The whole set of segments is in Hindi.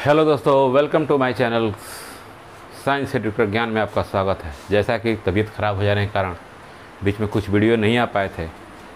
हेलो दोस्तों, welcome to my channel science educator Gyan में आपका स्वागत है। जैसा कि तबीयत ख़राब हो जाने के कारण बीच में कुछ वीडियो नहीं आ पाए थे,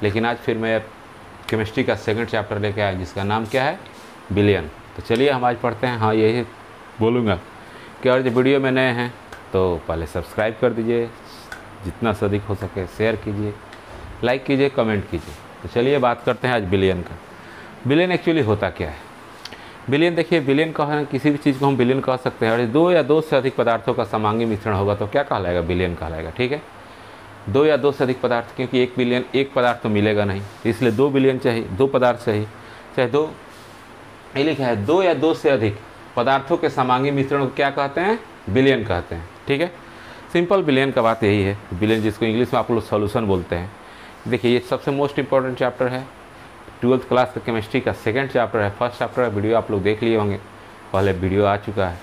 लेकिन आज फिर मैं केमिस्ट्री का सेकंड चैप्टर लेके आया जिसका नाम क्या है, बिलियन। तो चलिए हम आज पढ़ते हैं। हाँ, यही बोलूँगा कि और जो वीडियो में नए हैं तो पहले सब्सक्राइब कर दीजिए, जितना से अधिक हो सके शेयर कीजिए, लाइक कीजिए, कमेंट कीजिए। तो चलिए बात करते हैं आज बिलियन का। बिलियन एक्चुअली होता क्या है? बिलियन, देखिए बिलियन का है, किसी भी चीज़ को हम बिलियन कह सकते हैं। और दो या दो से अधिक पदार्थों का समांगी मिश्रण होगा तो क्या कहलाएगा? बिलियन कहलाएगा। ठीक है, दो या दो से अधिक पदार्थ, क्योंकि एक बिलियन एक पदार्थ तो मिलेगा नहीं, इसलिए दो बिलियन चाहिए, दो पदार्थ चाहिए। चाहे दो, ये लिखा है दो या दो से अधिक पदार्थों के समांगी मिश्रण को क्या कहते हैं? बिलियन कहते हैं। ठीक है, सिंपल बिलियन का बात यही है। बिलियन जिसको इंग्लिश में आप लोग सॉल्यूशन बोलते हैं। देखिए ये सबसे मोस्ट इंपॉर्टेंट चैप्टर है, 12th क्लास का केमिस्ट्री का सेकंड चैप्टर है। फर्स्ट चैप्टर का वीडियो आप लोग देख लिए होंगे, पहले वीडियो आ चुका है।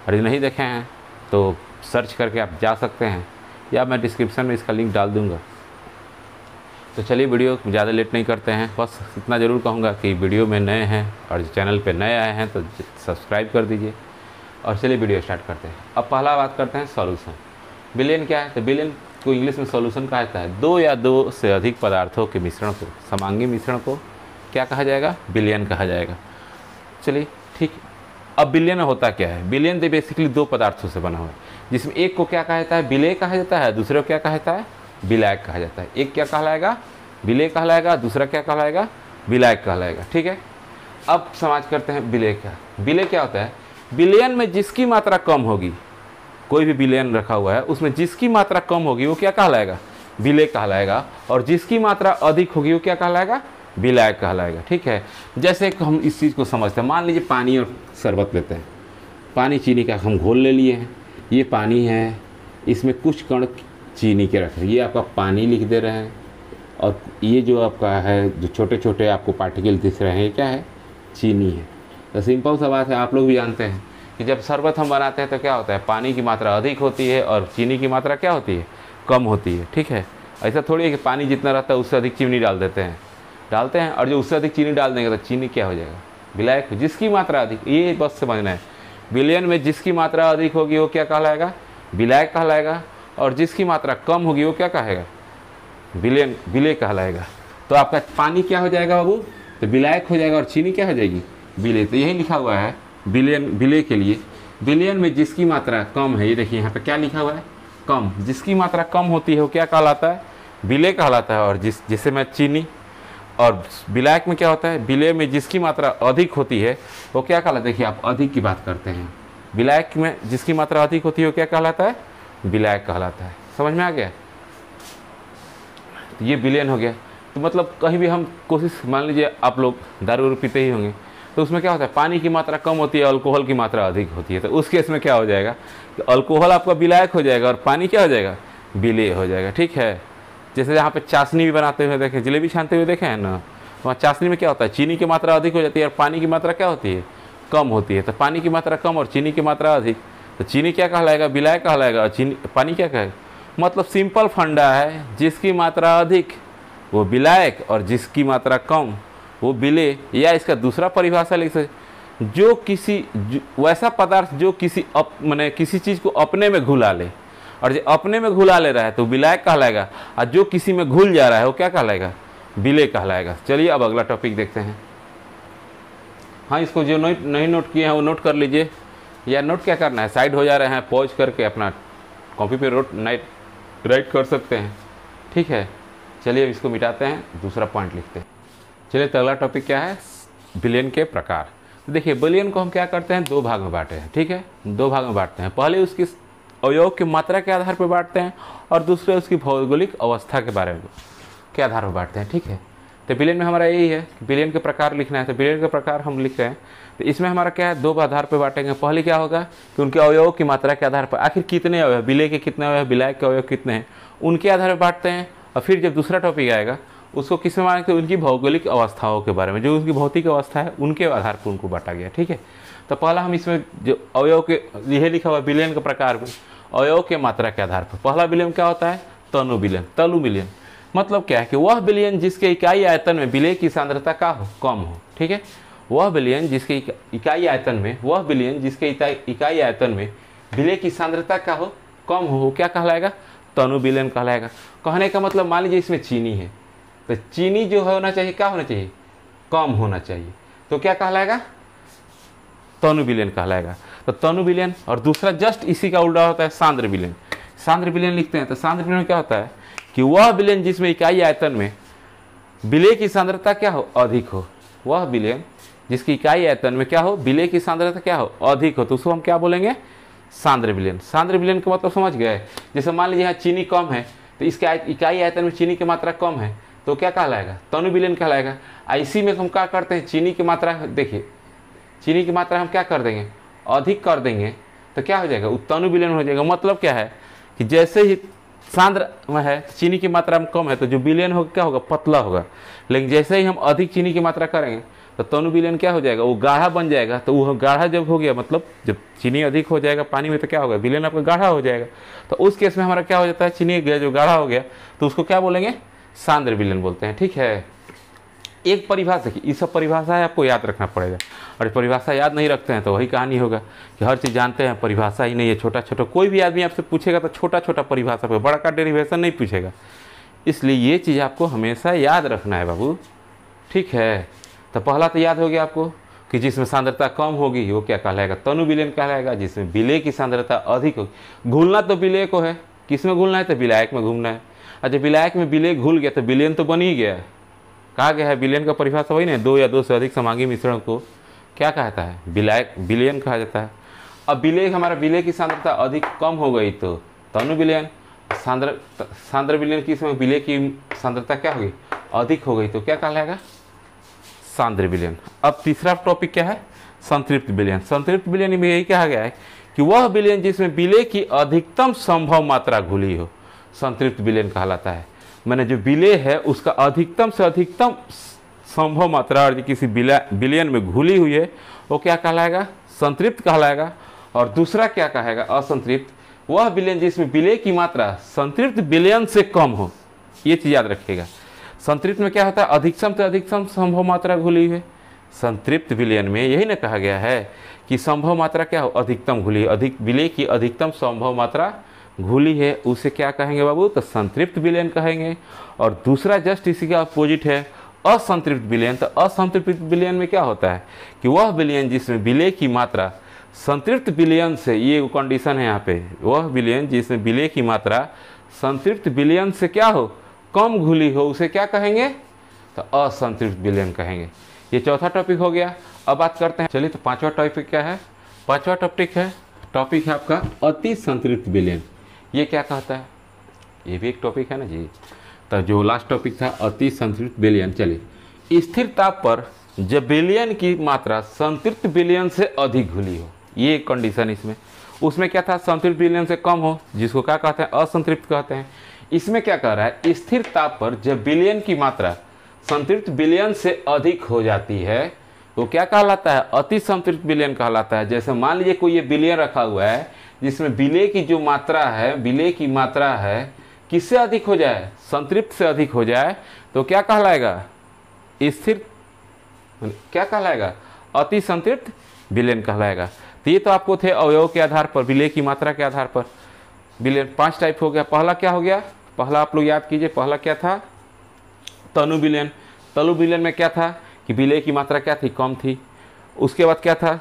और यदि नहीं देखे हैं तो सर्च करके आप जा सकते हैं, या मैं डिस्क्रिप्शन में इसका लिंक डाल दूंगा। तो चलिए वीडियो ज़्यादा लेट नहीं करते हैं, बस इतना ज़रूर कहूँगा कि वीडियो में नए हैं और चैनल पे नए आए हैं तो सब्सक्राइब कर दीजिए। और चलिए वीडियो स्टार्ट करते हैं। अब पहला बात करते हैं सॉल्यूशन। बिलियन क्या है? तो बिलियन को इंग्लिश में सॉल्यूशन कहा जाता है। दो या दो से अधिक पदार्थों के मिश्रण को, समांगी मिश्रण को क्या कहा जाएगा? बिलियन कहा जाएगा। चलिए ठीक। अब बिलियन होता क्या है? बिलियन तो बेसिकली दो पदार्थों से बना हुआ है, जिसमें एक को क्या कहा जाता है? विलेय कहा जाता है, दूसरे को क्या कहा जाता है? विलायक कहा जाता है। एक क्या कहलाएगा? विलेय कहलाएगा, दूसरा क्या कहलाएगा? विलायक कहलाएगा। ठीक है, अब समाज करते हैं विलेय क्या। विलेय क्या होता है? बिलियन में जिसकी मात्रा कम होगी, कोई भी बिलियन रखा हुआ है उसमें जिसकी मात्रा कम होगी वो क्या कहलाएगा? विलेय कहलाएगा। और जिसकी मात्रा अधिक होगी वो क्या कहलाएगा? विलायक कहलाएगा। ठीक है, जैसे कि हम इस चीज़ को समझते हैं, मान लीजिए पानी और शरबत लेते हैं। पानी चीनी का हम घोल ले लिए हैं, ये पानी है, इसमें कुछ कण चीनी के रख रहे हैं, ये आपका पानी लिख दे रहे हैं। और ये जो आपका है, जो छोटे छोटे आपको पार्टिकल दिख रहे हैं, ये क्या है? चीनी है। तो सिंपल सा बात है, आप लोग भी जानते हैं कि जब शरबत हम बनाते हैं तो क्या होता है? पानी की मात्रा अधिक होती है और चीनी की मात्रा क्या होती है? कम होती है। ठीक है, ऐसा थोड़ी है कि पानी जितना रहता है उससे अधिक चीनी डालते हैं, और जो उससे अधिक चीनी डाल देंगे तो चीनी क्या हो जाएगा? विलायक। जिसकी मात्रा अधिक, ये बस समझना है, बिलियन में जिसकी मात्रा अधिक होगी वो क्या कहलाएगा? विलायक कहलाएगा। और जिसकी मात्रा कम होगी वो क्या कहेगा? विलेय कहलाएगा। तो आपका पानी क्या हो जाएगा बाबू? तो विलायक हो जाएगा, और चीनी क्या हो जाएगी? विलेय। तो यही लिखा हुआ है विलेय के लिए। बिलियन में जिसकी मात्रा कम है, ये देखिए यहाँ पे क्या लिखा हुआ है? कम। जिसकी मात्रा कम होती है वो क्या कहलाता है? विलेय कहलाता है। और जिसे मैं चीनी, और विलायक में क्या होता है? विलेय में जिसकी मात्रा अधिक होती है वो क्या कहलाता है? देखिए आप अधिक की बात करते हैं, विलायक में जिसकी मात्रा अधिक होती है वो क्या कहलाता है? विलायक कहलाता है। समझ में आ गया? तो ये बिलियन हो गया। तो मतलब कहीं भी हम कोशिश, मान लीजिए आप लोग दारू पीते ही होंगे, तो उसमें क्या होता है? पानी की मात्रा कम होती है, अल्कोहल की मात्रा अधिक होती है। तो उस केस में क्या हो जाएगा? कि अल्कोहल आपका विलायक हो जाएगा और पानी क्या हो जाएगा? विलेय हो जाएगा। ठीक है, जैसे यहाँ पे चाशनी भी बनाते हुए देखें, जलेबी छानते हुए देखें है ना, वहाँ चाशनी में क्या होता है? चीनी की मात्रा अधिक हो जाती है और पानी की मात्रा क्या होती है? कम होती है। तो पानी की मात्रा कम और चीनी की मात्रा अधिक, तो चीनी क्या कहलाएगा? विलायक कहलाएगा। और पानी क्या कहेगा? मतलब सिंपल फंडा है, जिसकी मात्रा अधिक वो विलायक और जिसकी मात्रा कम वो विलेय। या इसका दूसरा परिभाषा लिख सकते, वैसा पदार्थ जो किसी चीज़ को अपने में घुला ले, और जो अपने में घुला ले रहा है तो विलायक कहलाएगा, और जो किसी में घुल जा रहा है वो क्या कहलाएगा? विलेय कहलाएगा। चलिए अब अगला टॉपिक देखते हैं। हाँ, इसको जो नहीं नोट किए हैं वो नोट कर लीजिए, या नोट क्या करना है, साइड हो जा रहे हैं, पॉज करके अपना कॉपी पे राइट कर सकते हैं। ठीक है, चलिए अब इसको मिटाते हैं, दूसरा पॉइंट लिखते हैं। चलिए तो अगला टॉपिक क्या है? बिलियन के प्रकार। तो देखिए बिलियन को हम क्या करते हैं? दो भाग में बांटे हैं। ठीक है, दो भाग में बांटते हैं। पहले उसकी अवयव की मात्रा के आधार पर बांटते हैं, और दूसरे उसकी भौगोलिक अवस्था के बारे में के आधार पर बांटते हैं। ठीक है, तो बिलियन में हमारा यही है कि बिलियन के प्रकार लिखना है। तो बिलियन के प्रकार हम लिख रहे हैं, तो इसमें हमारा क्या है? दो आधार पर बांटेंगे। पहले क्या होगा कि उनके अवयव की मात्रा के आधार पर, आखिर कितने अवयव, विलेय के कितने अवयव, विलायक के अवयव कितने हैं, उनके आधार पर बांटते हैं। और फिर जब दूसरा टॉपिक आएगा उसको किस में मानेंगे? उनकी भौगोलिक अवस्थाओं के बारे में, जो उनकी भौतिक अवस्था है उनके आधार पर उनको बांटा गया। ठीक है, तो पहला हम इसमें जो अवयव के, यह लिखा हुआ बिलियन के प्रकार में अवयव के मात्रा के आधार पर, पहला बिलियन क्या होता है? तनु बिलियन। मतलब क्या है कि वह बिलियन जिसके इकाई आयतन में विलेय की सांद्रता का हो, कम हो। ठीक है, वह विलयन जिसके इकाई आयतन में, वह विलयन जिसके इकाई आयतन में विलय की सांद्रता क्या हो, कम हो, क्या कहलाएगा, तनु विलयन कहलाएगा। कहने का मतलब मान लीजिए इसमें चीनी है, तो चीनी जो होना चाहिए क्या होना चाहिए, कम होना चाहिए, तो क्या कहलाएगा, तनु विलयन कहलाएगा। तो तनु विलयन, और दूसरा जस्ट इसी का उल्टा होता है सांद्र विलयन। सांद्र विलयन लिखते हैं तो सांद्र विलयन क्या होता है कि वह विलयन जिसमें इकाई आयतन में विलय की सांद्रता क्या हो, अधिक हो। वह विलयन जिसकी इकाई आयतन में क्या हो, विलय की सांद्रता क्या हो, अधिक हो, तो उसको हम क्या बोलेंगे, सांद्र विलयन। सांद्र विलयन का मतलब समझ गए। जैसे मान लीजिए यहाँ चीनी कम है, तो इसके इकाई आयतन में चीनी की मात्रा कम है, तो क्या कहलाएगा, तनु विलयन कहलाएगा। इसी में हम क्या करते हैं, चीनी की मात्रा, देखिए चीनी की मात्रा हम क्या कर देंगे, अधिक कर देंगे, तो क्या हो जाएगा, तनु विलयन हो जाएगा। मतलब क्या है कि जैसे ही सांद्र में है, चीनी की मात्रा में कम है, तो जो विलयन होगा क्या होगा, पतला होगा। लेकिन जैसे ही हम अधिक चीनी की मात्रा करेंगे तो तनु विलयन क्या हो जाएगा, वो गाढ़ा बन जाएगा। तो वो गाढ़ा जब हो गया, मतलब जब चीनी अधिक हो जाएगा पानी में, तो क्या होगा, विलयन आपका गाढ़ा हो जाएगा। तो उस केस में हमारा क्या हो जाता है, चीनी जो गाढ़ा हो गया, तो उसको क्या बोलेंगे, सांद्र विलयन बोलते हैं। ठीक है, एक परिभाषा की, ये सब परिभाषा है, आपको याद रखना पड़ेगा। और परिभाषा याद नहीं रखते हैं तो वही कहानी होगा कि हर चीज़ जानते हैं, परिभाषा ही नहीं है, छोटा छोटा। कोई भी आदमी आपसे पूछेगा तो छोटा छोटा परिभाषा पे, बड़ा का डेरिवेशन नहीं पूछेगा। इसलिए ये चीज़ आपको हमेशा याद रखना है बाबू। ठीक है, तो पहला तो याद हो गया आपको कि जिसमें सांद्रता कम होगी वो क्या कहलाएगा, तनु विलयन कहलाएगा। जिसमें विलय की सांद्रता अधिक होगी, घुलना तो विलय को है, किस में घुलना है, तो विलायक में घूमना है। अच्छा, विलायक में विलय घुल गया तो विलयन तो बन ही गया। कहा गया है विलयन का परिभाषा वही ना, दो या दो से अधिक समांगी मिश्रण को क्या कहता है, विलयन कहा जाता है। अब विलय, हमारा विलय की सांद्रता अधिक कम हो गई तो तनु विलयन। सांद्र विलयन की समय विलय की सांद्रता क्या होगी, अधिक हो गई, तो क्या कहलाएगा, सांद्र विलयन। अब तीसरा टॉपिक क्या है, संतृप्त विलयन। संतृप्त विलयन में यही कहा गया है कि वह विलयन जिसमें विलय की अधिकतम संभव मात्रा घुली हो, संतृप्त विलयन कहलाता है। मैंने जो विलय है उसका अधिकतम से अधिकतम संभव मात्रा और किसी विलयन में घुली हुई है, वो क्या कहलाएगा, संतृप्त कहलाएगा। और दूसरा क्या कहेगा, असंतृप्त। वह विलयन जिसमें विलय की मात्रा संतृप्त विलयन से कम हो, ये चीज़ याद रखिएगा। संतृप्त में क्या होता है, अधिकतम से अधिकतम संभव मात्रा घुली हुई है। संतृप्त विलयन में यही ना कहा गया है कि संभव मात्रा क्या हो, अधिकतम घुली है, अधिक विलय की अधिकतम संभव मात्रा घुली है, उसे क्या कहेंगे बाबू, तो संतृप्त विलयन कहेंगे। और दूसरा जस्ट इसी का अपोजिट है, असंतृप्त विलयन। तो असंतृप्त विलयन में क्या होता है कि वह विलयन जिसमें विलय की मात्रा संतृप्त विलयन से, ये कंडीशन है यहाँ पे, वह विलयन जिसमें विलय की मात्रा संतृप्त विलयन से क्या हो, कम घुली हो, उसे क्या कहेंगे, तो असंतृप्त विलयन कहेंगे। ये चौथा टॉपिक हो गया। अब बात करते हैं, चलिए तो पांचवा टॉपिक क्या है, पांचवा टॉपिक है आपका अति संतृप्त विलयन। ये क्या कहता है, ये भी एक टॉपिक है ना जी। तो जो लास्ट टॉपिक था अति संतृप्त विलयन। चलिए, स्थिर ताप पर जब विलयन की मात्रा संतृप्त विलयन से अधिक घुली हो, ये एक कंडीशन इसमें। उसमें क्या था, संतृप्त विलयन से कम हो, जिसको क्या कहते हैं, असंतृप्त कहते हैं। इसमें क्या कह रहा है, स्थिर ताप पर जब विलयन की मात्रा संतृप्त विलयन से अधिक हो जाती है तो क्या कहलाता है, अति संतृप्त विलयन कहलाता है। जैसे मान लीजिए कोई ये विलयन रखा हुआ है जिसमें विलय की जो मात्रा है, विलय की मात्रा है किससे अधिक हो जाए, संतृप्त से अधिक हो जाए, तो क्या कहलाएगा, स्थिर, क्या कहलाएगा, अति संतृप्त विलयन कहलाएगा। तो ये तो आपको थे अवयव के आधार पर, विलय की मात्रा के आधार पर विलयन। 5 टाइप हो गया। पहला क्या हो गया, पहला आप लोग याद कीजिए, पहला क्या था, तनु विलयन। तनु विलयन में क्या था कि विलय की मात्रा क्या थी, कम थी। उसके बाद क्या था,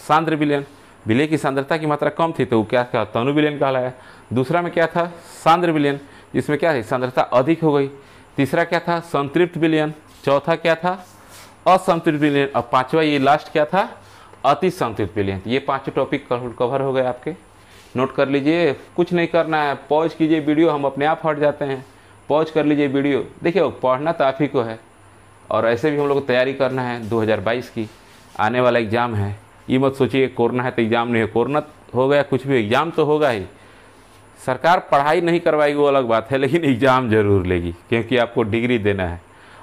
सांद्र विलयन, विलय की सांद्रता की मात्रा कम थी, तो क्या क्या, तनु विलयन कहलाया। दूसरा में क्या था, सांद्र विलयन, जिसमें क्या थी, सांद्रता अधिक हो गई। तीसरा क्या था, संतृप्त विलयन। चौथा क्या था, असंतृप्त विलयन। और पांचवा ये लास्ट क्या था, अति संतृप्त विलयन। ये 5 टॉपिक कवर हो गए आपके, नोट कर लीजिए। कुछ नहीं करना है, पॉज कीजिए वीडियो, हम अपने आप हट जाते हैं। पॉज कर लीजिए वीडियो, देखिए पढ़ना तो आप ही को है, और ऐसे भी हम लोग को तैयारी करना है 2022 की, आने वाला एग्ज़ाम है। ये मत सोचिए कोरोना है तो एग्ज़ाम नहीं है, कोरोना हो गया कुछ भी, एग्ज़ाम तो होगा ही। सरकार पढ़ाई नहीं करवाएगी वो अलग बात है, लेकिन एग्ज़ाम ज़रूर लेगी, क्योंकि आपको डिग्री देना है।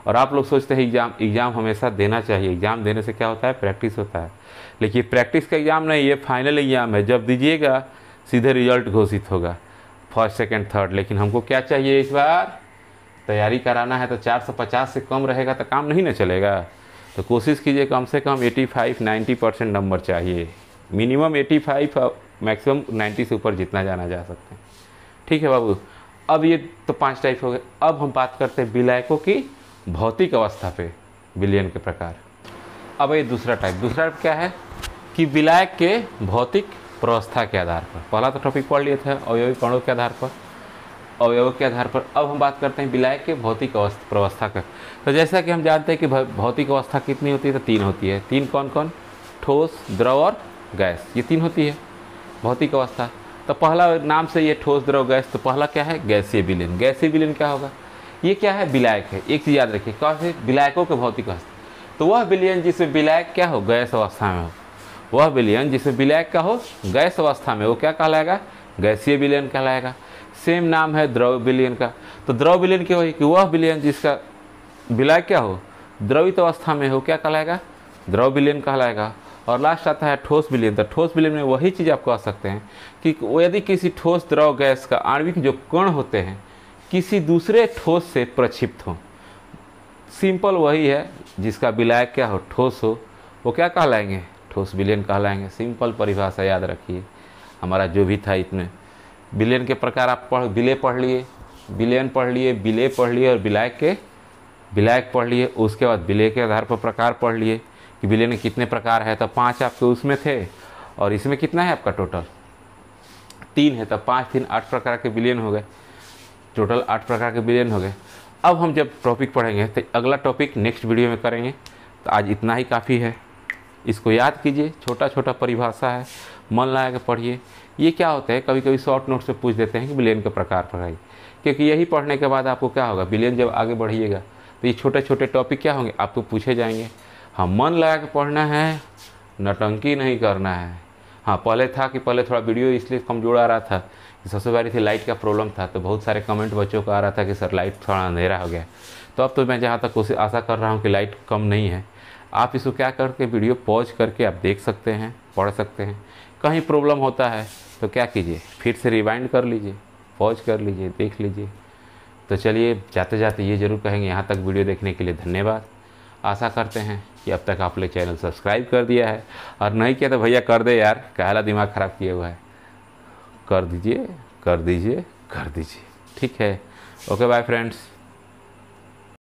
और आप लोग सोचते हैं एग्ज़ाम हमेशा देना चाहिए, एग्ज़ाम देने से क्या होता है, प्रैक्टिस होता है। लेकिन प्रैक्टिस का एग्ज़ाम नहीं, ये फाइनल एग्ज़ाम है, जब दीजिएगा सीधे रिजल्ट घोषित होगा, फर्स्ट सेकंड थर्ड। लेकिन हमको क्या चाहिए, इस बार तैयारी कराना है तो 450 से कम रहेगा तो काम नहीं ना चलेगा। तो कोशिश कीजिए कम से कम 85-90% नंबर चाहिए, मिनिमम 85 और मैक्सिमम 90 से ऊपर जितना जाना जा सकते हैं। ठीक है बाबू। अब ये तो 5 टाइप हो गए। अब हम बात करते हैं विलायकों की भौतिक अवस्था पे, विलयन के प्रकार। अब ये दूसरा टाइप क्या है कि विलायक के भौतिक प्रवस्था के आधार पर, पहला तो टॉपिक पढ़ लिए थे अवयवी कणों के आधार पर, अवयवों के आधार पर। अब हम बात करते हैं विलायक के भौतिक प्रवस्था का। तो जैसा कि हम जानते हैं कि भौतिक अवस्था कितनी होती है, तो 3 होती है। 3 कौन कौन? ठोस, द्रव और गैस, ये 3 होती है भौतिक अवस्था। तो पहला नाम से ये ठोस, द्रव, गैस, तो पहला क्या है? गैसीय विलयन। गैसीय विलयन क्या होगा? ये क्या है? विलायक है। एक चीज़ याद रखिए, कैसे? विलायकों के भौतिक अवस्था। तो वह विलयन जिसमें विलायक क्या हो? गैस अवस्था में हो, वह विलयन जिसमें विलायक का हो गैस अवस्था में, वो क्या कहलाएगा? गैसीय विलयन कहलाएगा। सेम नाम है द्रव विलयन का। तो द्रव विलयन क्या हो कि वह विलयन जिसका विलायक क्या हो? द्रवित अवस्था में हो, क्या कहलाएगा? द्रव विलयन कहलाएगा। और लास्ट आता है ठोस विलयन। तो ठोस विलयन में वही चीज़ आप कह सकते हैं कि यदि किसी ठोस, द्रव, गैस का आणविक जो कण होते हैं किसी दूसरे ठोस से प्रक्षिप्त हो, सिंपल वही है जिसका विलायक क्या हो? ठोस हो, वो क्या कहलाएंगे? ठोस विलयन कहलाएंगे। सिंपल परिभाषा याद रखिए हमारा जो भी था इसमें। विलयन के प्रकार आप विलय पढ़ लिए, विलयन पढ़ लिए, विलय पढ़ लिए और विलायक पढ़ लिए। उसके बाद विलय के आधार पर प्रकार पढ़ लिए कि विलयन के कितने प्रकार है। तो 5 आपके उसमें थे और इसमें कितना है आपका? टोटल 3 है। तब 5 3 8 प्रकार के विलयन हो गए, टोटल 8 प्रकार के विलयन हो गए। अब हम जब टॉपिक पढ़ेंगे तो अगला टॉपिक नेक्स्ट वीडियो में करेंगे। तो आज इतना ही काफ़ी है, इसको याद कीजिए। छोटा छोटा परिभाषा है, मन लगा के पढ़िए। ये क्या होता है, कभी कभी शॉर्ट नोट से पूछ देते हैं कि विलयन के प्रकार पढ़ाइए, क्योंकि यही पढ़ने के बाद आपको क्या होगा? विलयन जब आगे बढ़िएगा तो ये छोटे छोटे टॉपिक क्या होंगे? आपको पूछे जाएंगे। हाँ, मन लगा के पढ़ना है, नटंकी नहीं करना है। हाँ, पहले था कि पहले थोड़ा वीडियो इसलिए कमजोर आ रहा था कि सबसे बड़ी थी लाइट का प्रॉब्लम था, तो बहुत सारे कमेंट बच्चों का आ रहा था कि सर लाइट थोड़ा अंधेरा हो गया। तो अब तो मैं जहाँ तक कोशिश आशा कर रहा हूँ कि लाइट कम नहीं है। आप इसको क्या करके वीडियो पॉज करके आप देख सकते हैं, पढ़ सकते हैं। कहीं प्रॉब्लम होता है तो क्या कीजिए, फिर से रिवाइंड कर लीजिए, पॉज कर लीजिए, देख लीजिए। तो चलिए, जाते जाते ये ज़रूर कहेंगे यहाँ तक वीडियो देखने के लिए धन्यवाद। आशा करते हैं कि अब तक आपने चैनल सब्सक्राइब कर दिया है, और नहीं किया तो भैया कर दे यार, काहला दिमाग ख़राब किया हुआ है। कर दीजिए, कर दीजिए, कर दीजिए। ठीक है, ओके, बाय फ्रेंड्स।